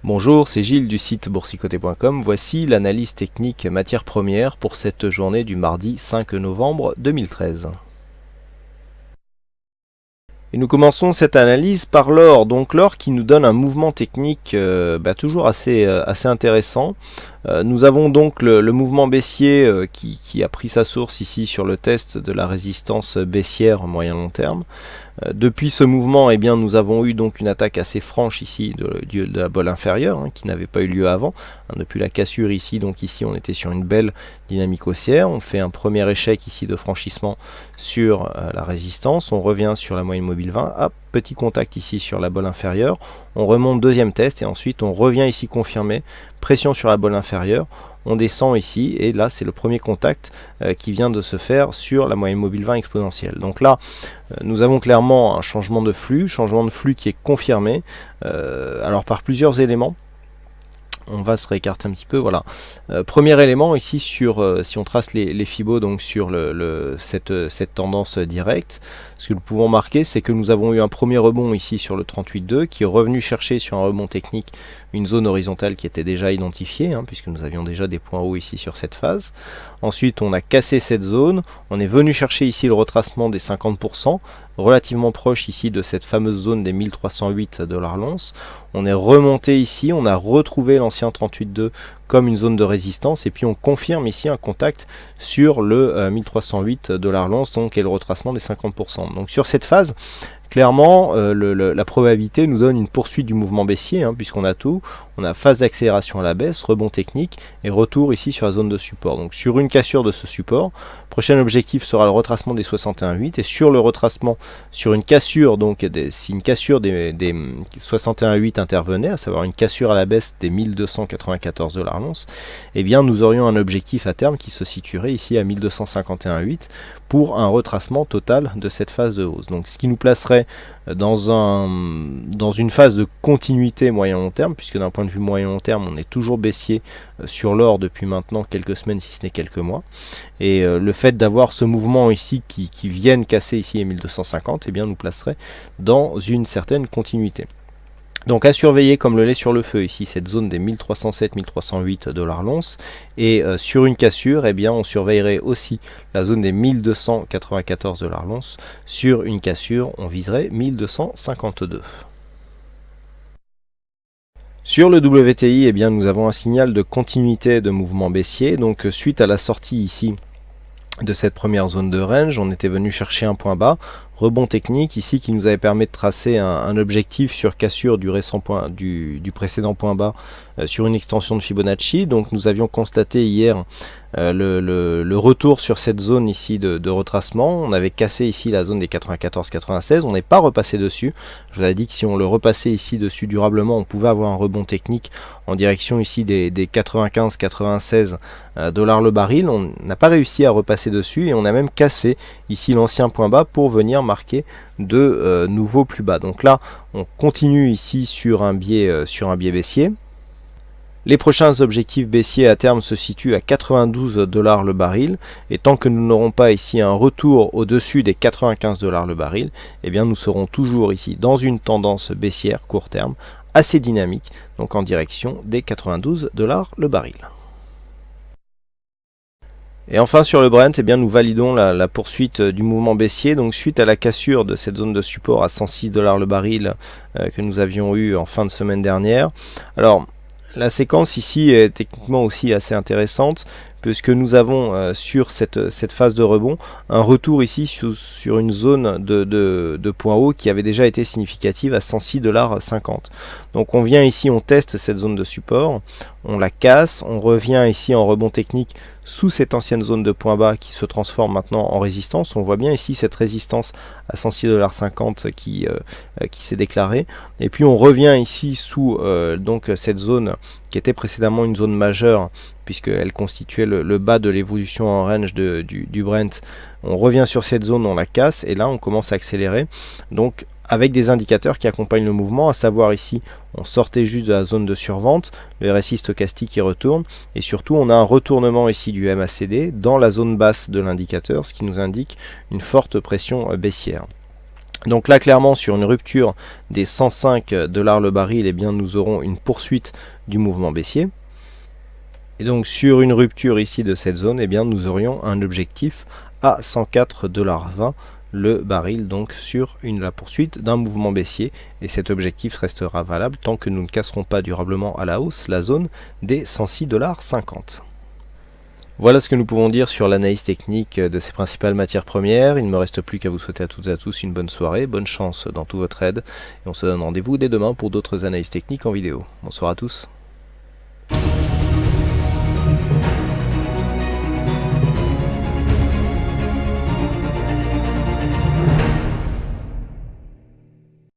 Bonjour, c'est Gilles du site boursicoté.com. Voici l'analyse technique matières premières pour cette journée du mardi 5 novembre 2013. Et nous commençons cette analyse par l'or. Donc l'or qui nous donne un mouvement technique toujours assez intéressant. Nous avons donc le mouvement baissier qui a pris sa source ici sur le test de la résistance baissière moyen-long terme. Depuis ce mouvement, eh bien, nous avons eu donc une attaque assez franche ici de la bolle inférieure, qui n'avait pas eu lieu avant. Depuis la cassure ici, donc ici on était sur une belle dynamique haussière. On fait un premier échec ici de franchissement sur la résistance. On revient sur la moyenne mobile 20. Hop, petit contact ici sur la bolle inférieure. On remonte deuxième test et ensuite on revient ici confirmer. Pression sur la bolle inférieure. On descend ici et là c'est le premier contact qui vient de se faire sur la moyenne mobile 20 exponentielle. Donc là nous avons clairement un changement de flux qui est confirmé alors par plusieurs éléments. On va se réécarter un petit peu, voilà. Premier élément ici sur, si on trace les Fibos donc sur cette tendance directe, ce que nous pouvons marquer c'est que nous avons eu un premier rebond ici sur le 38.2 qui est revenu chercher sur un rebond technique une zone horizontale qui était déjà identifiée, puisque nous avions déjà des points hauts ici sur cette phase. Ensuite on a cassé cette zone, on est venu chercher ici le retracement des 50%, relativement proche ici de cette fameuse zone des 1308 $ l'once. On est remonté ici, on a retrouvé l'ancien 38.2 comme une zone de résistance et puis on confirme ici un contact sur le 1308 $ l'once, donc et le retracement des 50%. Donc sur cette phase, clairement, la probabilité nous donne une poursuite du mouvement baissier, puisqu'on a tout. On a phase d'accélération à la baisse, rebond technique et retour ici sur la zone de support. Donc sur une cassure de ce support, prochain objectif sera le retracement des 61,8 et sur le retracement, sur une cassure, donc si une cassure des 61,8 intervenait, à savoir une cassure à la baisse des 1294 $ l'once, eh bien nous aurions un objectif à terme qui se situerait ici à 1251,8 pour un retracement total de cette phase de hausse. Donc ce qui nous placerait dans une phase de continuité moyen-long terme, puisque d'un point de vue moyen-long terme, on est toujours baissier sur l'or depuis maintenant quelques semaines, si ce n'est quelques mois. Et le fait d'avoir ce mouvement ici qui vienne casser ici les 1250, eh bien nous placerait dans une certaine continuité. Donc à surveiller comme le lait sur le feu ici cette zone des 1307-1308 $ l'once, et sur une cassure eh bien on surveillerait aussi la zone des 1294 $ l'once. Sur une cassure on viserait 1252. Sur le WTI, eh bien nous avons un signal de continuité de mouvement baissier. Donc suite à la sortie ici de cette première zone de range, on était venu chercher un point bas, rebond technique ici qui nous avait permis de tracer un objectif sur cassure du précédent point bas sur une extension de Fibonacci. Donc nous avions constaté hier le retour sur cette zone ici de retracement. On avait cassé ici la zone des 94-96, on n'est pas repassé dessus. Je vous avais dit que si on le repassait ici dessus durablement, on pouvait avoir un rebond technique en direction ici des 95-96 $ le baril. On n'a pas réussi à repasser dessus et on a même cassé ici l'ancien point bas pour venir marquer de nouveaux plus bas. Donc là on continue ici sur un biais baissier. Les prochains objectifs baissiers à terme se situent à 92 $ le baril, et tant que nous n'aurons pas ici un retour au-dessus des 95 $ le baril, eh bien nous serons toujours ici dans une tendance baissière court terme assez dynamique, donc en direction des 92 $ le baril. Et enfin sur le Brent, eh bien, nous validons la poursuite du mouvement baissier, donc suite à la cassure de cette zone de support à 106 $ le baril que nous avions eu en fin de semaine dernière. Alors la séquence ici est techniquement aussi assez intéressante, puisque nous avons sur cette phase de rebond un retour ici sur une zone de point haut qui avait déjà été significative à 106,50 $. Donc on vient ici, on teste cette zone de support, on la casse, on revient ici en rebond technique sous cette ancienne zone de point bas qui se transforme maintenant en résistance. On voit bien ici cette résistance à 106,50 $ qui s'est déclarée, et puis on revient ici sous donc cette zone qui était précédemment une zone majeure puisqu'elle constituait le bas de l'évolution en range du Brent. On revient sur cette zone, on la casse et là on commence à accélérer, donc avec des indicateurs qui accompagnent le mouvement, à savoir ici on sortait juste de la zone de survente, le RSI stochastique qui retourne, et surtout on a un retournement ici du MACD dans la zone basse de l'indicateur, ce qui nous indique une forte pression baissière. Donc là clairement sur une rupture des 105 $ le baril, eh bien, nous aurons une poursuite du mouvement baissier. Et donc sur une rupture ici de cette zone, eh bien, nous aurions un objectif à 104,20 $ le baril, donc sur la poursuite d'un mouvement baissier, et cet objectif restera valable tant que nous ne casserons pas durablement à la hausse la zone des 106,50 $. Voilà ce que nous pouvons dire sur l'analyse technique de ces principales matières premières. Il ne me reste plus qu'à vous souhaiter à toutes et à tous une bonne soirée, bonne chance dans tout votre aide, et on se donne rendez-vous dès demain pour d'autres analyses techniques en vidéo. Bonsoir à tous.